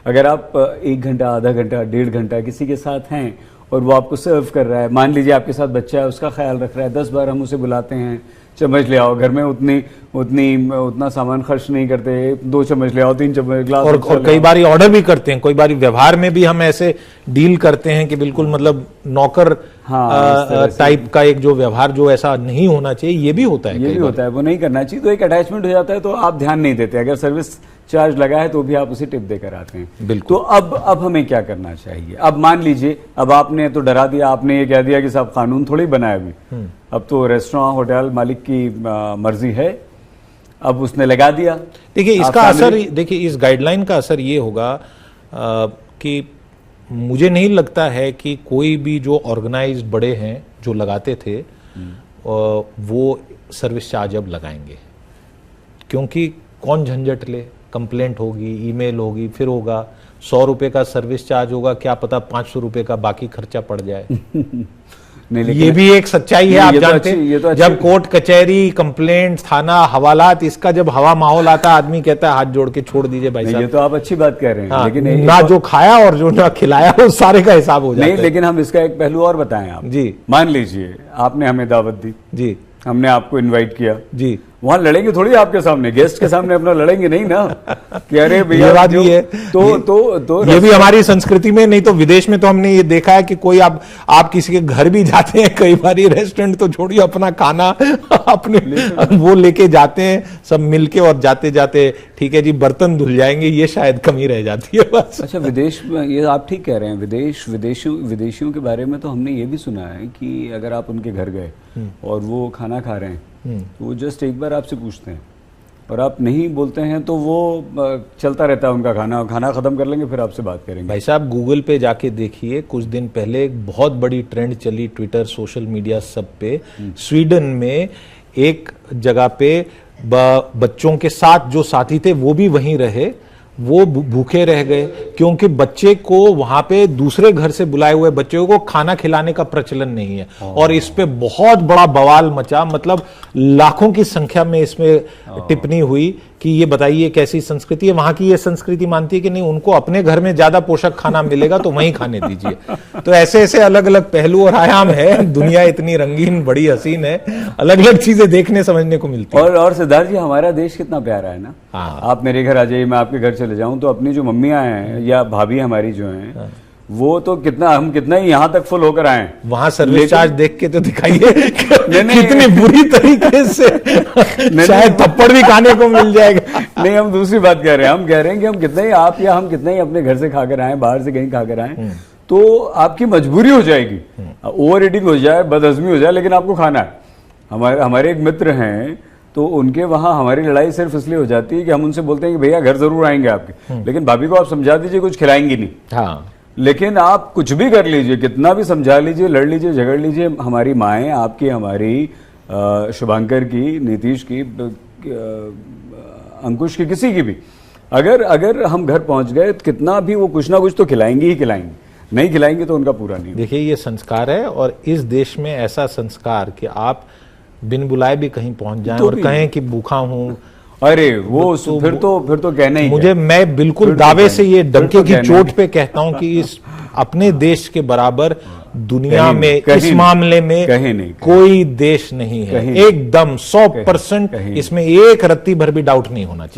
अगर आप 1 घंटा, आधा घंटा, 1.5 घंटा किसी के साथ हैं और वो आपको सर्व कर रहा है, मान लीजिए आपके साथ बच्चा है, उसका ख्याल रख रहा है, 10 बार हम उसे बुलाते हैं, चम्मच ले आओ, घर में उतना सामान खर्च नहीं करते, 2 चम्मच ले आओ, 3 चम्मच ग्लास, और कई बार ऑर्डर भी करते हैं, कई बार व्यवहार में भी हम ऐसे डील करते हैं कि बिल्कुल मतलब नौकर टाइप का एक जो व्यवहार जो ऐसा नहीं होना चाहिए, ये भी होता है, ये भी होता है, वो नहीं करना चाहिए। तो एक अटैचमेंट हो जाता है, तो आप ध्यान नहीं देते। अगर सर्विस चार्ज लगा है तो भी आप उसे टिप देकर आते हैं। बिल्कुल। तो अब हमें क्या करना चाहिए? अब मान लीजिए, अब आपने तो डरा दिया, आपने ये कह दिया कि साहब कानून थोड़ी बनाया अभी, अब तो रेस्टोरेंट होटल मालिक की मर्जी है, अब उसने लगा दिया। देखिए इसका असर, देखिए इस गाइडलाइन का असर ये होगा कि मुझे नहीं लगता है कि कोई भी जो ऑर्गेनाइज्ड बड़े हैं जो लगाते थे वो सर्विस चार्ज अब लगाएंगे, क्योंकि कौन झंझट ले, कंप्लेंट होगी, ईमेल होगी, फिर होगा 100 रुपए का सर्विस चार्ज होगा, क्या पता 500 रुपए का बाकी खर्चा पड़ जाए। नहीं, ये भी एक सच्चाई है, आप जानते हैं। जब कोर्ट कचहरी, कंप्लेंट, थाना, हवालात, इसका जब हवा माहौल आता है, आदमी कहता है हाथ जोड़ के छोड़ दीजिए भाई साहब। ये तो आप अच्छी बात कह रहे हैं। हाँ, लेकिन ना जो खाया और जो ना खिलाया वो सारे का हिसाब हो जाता है। नहीं, लेकिन हम इसका एक पहलू और बताएं आप जी। मान लीजिए आपने हमें दावत दी जी, हमने आपको इनवाइट किया जी, वहां लड़ेंगे थोड़ी आपके सामने, गेस्ट के सामने अपना लड़ेंगे नहीं ना कि अरे भैया, ये बात भी है। तो ये भी हमारी संस्कृति में, नहीं तो विदेश में तो हमने ये देखा है कि कोई आप किसी के घर भी जाते हैं, कई बार रेस्टोरेंट तो छोड़िए, अपना खाना अपने वो लेके जाते हैं सब मिलके, और जाते जाते ठीक है जी बर्तन धुल जाएंगे, ये शायद कमी रह जाती है बस। अच्छा, विदेश में ये आप ठीक कह रहे हैं, विदेशियों के बारे में तो हमने ये भी सुना है कि अगर आप उनके घर गए और वो खाना खा रहे हैं तो वो जस्ट एक बार आपसे पूछते हैं, और आप नहीं बोलते हैं तो वो चलता रहता है उनका खाना खत्म कर लेंगे, फिर आपसे बात करेंगे। भाई साहब गूगल पे जाके देखिए, कुछ दिन पहले एक बहुत बड़ी ट्रेंड चली ट्विटर, सोशल मीडिया सब पे, स्वीडन में एक जगह पे बच्चों के साथ जो साथी थे वो भी वहीं रहे, वो भूखे रह गए क्योंकि बच्चे को वहां पे दूसरे घर से बुलाए हुए बच्चों को खाना खिलाने का प्रचलन नहीं है, और इस पे बहुत बड़ा बवाल मचा, मतलब लाखों की संख्या में इसमें टिप्पणी हुई कि ये बताइए कैसी संस्कृति है। वहां की ये संस्कृति मानती है कि नहीं, उनको अपने घर में ज्यादा पोषक खाना मिलेगा तो वहीं खाने दीजिए। तो ऐसे ऐसे अलग अलग पहलू और आयाम है, दुनिया इतनी रंगीन बड़ी हसीन है, अलग अलग चीजें देखने समझने को मिलती है। और सिद्धार्थ जी, हमारा देश कितना प्यारा है ना। हाँ। आप मेरे घर आ जाइए, मैं आपके घर चले जाऊं तो अपनी जो मम्मियां हैं या भाभी हमारी जो हैं, हाँ, वो तो हम कितना ही यहाँ तक फुल होकर आए, वहां सर्विस चार्ज देख के तो दिखाइए कितनी बुरी तरीके से शायद थप्पड़ भी खाने को मिल जाएगा। नहीं, हम दूसरी बात कह रहे हैं, हम कह रहे हैं कि हम कितना ही आप या हम कितना ही अपने घर से खाकर आए, बाहर से कहीं खाकर आए, तो आपकी मजबूरी हो जाएगी, ओवर ईटिंग हो जाए, बदहजमी हो जाए, लेकिन आपको खाना है। हमारे एक मित्र हैं, तो उनके वहां हमारी लड़ाई सिर्फ इसलिए हो जाती है कि हम उनसे बोलते हैं कि भैया घर जरूर आएंगे आपके, लेकिन भाभी को आप समझा दीजिए कुछ खिलाएंगी नहीं। हाँ। लेकिन आप कुछ भी कर लीजिए, कितना भी समझा लीजिए, लड़ लीजिए, झगड़ लीजिए, हमारी माएँ आपकी, हमारी शुभांकर की, नीतीश की, अंकुश की, किसी की भी, अगर हम घर पहुंच गए तो कितना भी वो कुछ ना कुछ तो खिलाएंगी ही खिलाएंगी, नहीं खिलाएंगे तो उनका पूरा नहीं। देखिए ये संस्कार है, और इस देश में ऐसा संस्कार कि आप बिन बुलाए भी कहीं पहुंच जाएं तो और कहें कि भूखा हूं, अरे वो तो फिर तो कहना ही मैं बिल्कुल दावे से ये डंके की चोट पे कहता हूं कि इस अपने देश के बराबर दुनिया में इस मामले में कोई देश नहीं है, एकदम 100%, इसमें एक रत्ती भर भी डाउट नहीं होना चाहिए।